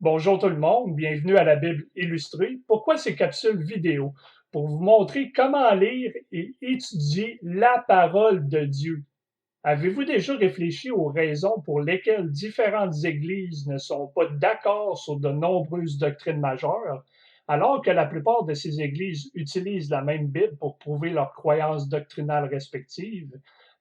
Bonjour tout le monde, bienvenue à la Bible illustrée. Pourquoi ces capsules vidéo? Pour vous montrer comment lire et étudier la parole de Dieu. Avez-vous déjà réfléchi aux raisons pour lesquelles différentes églises ne sont pas d'accord sur de nombreuses doctrines majeures, alors que la plupart de ces églises utilisent la même Bible pour prouver leurs croyances doctrinales respectives?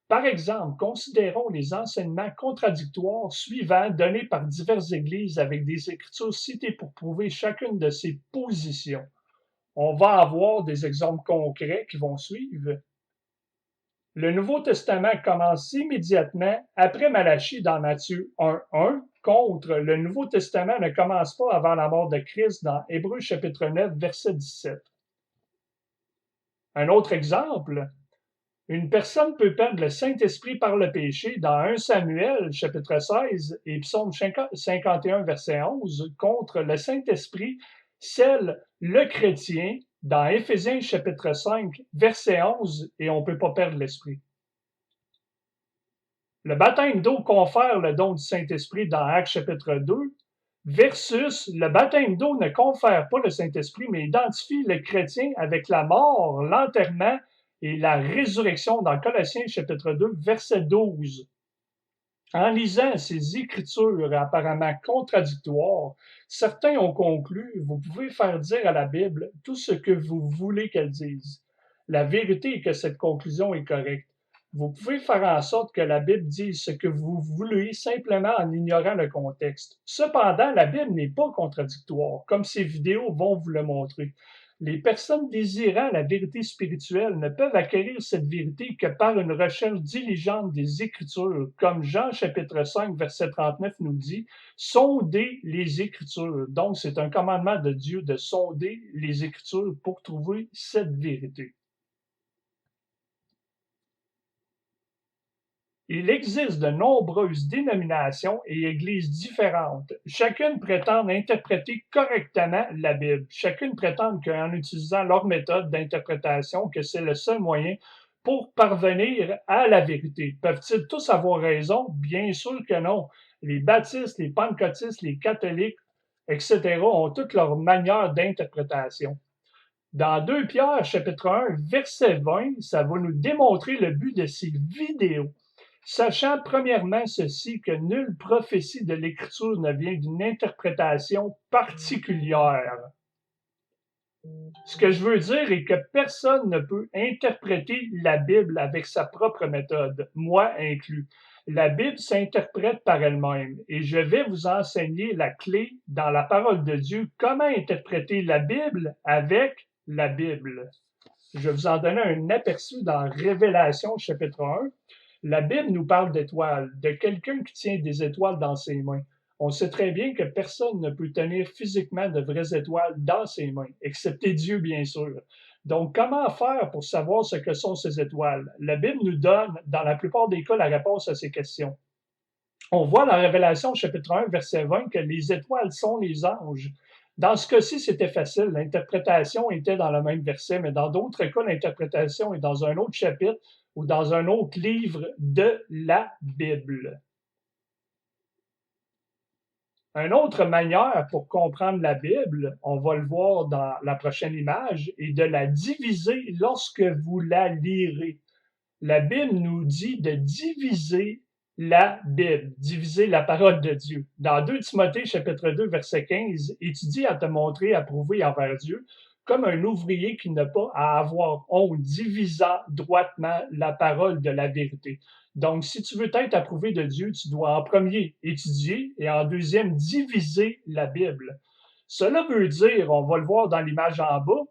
Par exemple, considérons les enseignements contradictoires suivants donnés par diverses églises avec des écritures citées pour prouver chacune de ces positions. On va avoir des exemples concrets qui vont suivre. Le Nouveau Testament commence immédiatement après Malachie dans Matthieu 1:1. Contre, le Nouveau Testament ne commence pas avant la mort de Christ dans Hébreux chapitre 9, verset 17. Un autre exemple, une personne peut perdre le Saint-Esprit par le péché dans 1 Samuel chapitre 16 et Psaume 51 verset 11. Contre le Saint-Esprit, scelle le chrétien dans Éphésiens chapitre 5 verset 11 et on ne peut pas perdre l'Esprit. Le baptême d'eau confère le don du Saint-Esprit dans Actes chapitre 2 versus le baptême d'eau ne confère pas le Saint-Esprit mais identifie le chrétien avec la mort, l'enterrement et la résurrection dans Colossiens chapitre 2 verset 12. En lisant ces écritures apparemment contradictoires, certains ont conclu, vous pouvez faire dire à la Bible tout ce que vous voulez qu'elle dise. La vérité est que cette conclusion est correcte. Vous pouvez faire en sorte que la Bible dise ce que vous voulez simplement en ignorant le contexte. Cependant, la Bible n'est pas contradictoire, comme ces vidéos vont vous le montrer. Les personnes désirant la vérité spirituelle ne peuvent acquérir cette vérité que par une recherche diligente des Écritures, comme Jean chapitre 5, verset 39 nous dit, sondez les Écritures. Donc, c'est un commandement de Dieu de sonder les Écritures pour trouver cette vérité. Il existe de nombreuses dénominations et églises différentes. Chacune prétend interpréter correctement la Bible. Chacune prétend qu'en utilisant leur méthode d'interprétation, que c'est le seul moyen pour parvenir à la vérité. Peuvent-ils tous avoir raison? Bien sûr que non. Les baptistes, les pentecôtistes, les catholiques, etc. ont toutes leurs manières d'interprétation. Dans 2 Pierre, chapitre 1, verset 20, ça va nous démontrer le but de ces vidéos. Sachant premièrement ceci, que nulle prophétie de l'Écriture ne vient d'une interprétation particulière. Ce que je veux dire est que personne ne peut interpréter la Bible avec sa propre méthode, moi inclus. La Bible s'interprète par elle-même et je vais vous enseigner la clé dans la parole de Dieu, comment interpréter la Bible avec la Bible. Je vais vous en donner un aperçu dans Révélation chapitre 1. La Bible nous parle d'étoiles, de quelqu'un qui tient des étoiles dans ses mains. On sait très bien que personne ne peut tenir physiquement de vraies étoiles dans ses mains, excepté Dieu, bien sûr. Donc, comment faire pour savoir ce que sont ces étoiles? La Bible nous donne, dans la plupart des cas, la réponse à ces questions. On voit dans Révélation chapitre 1, verset 20, que les étoiles sont les anges. Dans ce cas-ci, c'était facile. L'interprétation était dans le même verset, mais dans d'autres cas, l'interprétation est dans un autre chapitre ou dans un autre livre de la Bible. Une autre manière pour comprendre la Bible, on va le voir dans la prochaine image, est de la diviser lorsque vous la lirez. La Bible nous dit de diviser la Bible, diviser la parole de Dieu. Dans 2 Timothée chapitre 2 verset 15, étudie à te montrer approuvé envers Dieu comme un ouvrier qui n'a pas à avoir honte, divisant droitement la parole de la vérité. Donc, si tu veux être approuvé de Dieu, tu dois en premier étudier et en deuxième diviser la Bible. Cela veut dire, on va le voir dans l'image en bas,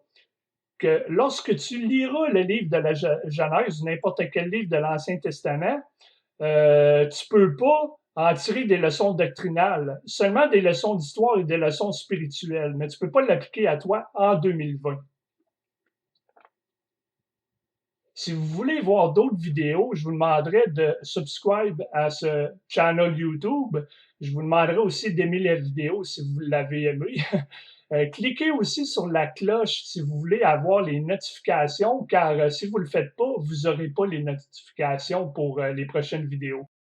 que lorsque tu liras le livre de la Genèse ou n'importe quel livre de l'Ancien Testament, tu peux pas en tirer des leçons doctrinales, seulement des leçons d'histoire et des leçons spirituelles, mais tu peux pas l'appliquer à toi en 2020. Si vous voulez voir d'autres vidéos, je vous demanderai de subscribe à ce channel YouTube. Je vous demanderai aussi d'aimer la vidéo si vous l'avez aimé. Cliquez aussi sur la cloche si vous voulez avoir les notifications, car si vous ne le faites pas, vous n'aurez pas les notifications pour les prochaines vidéos.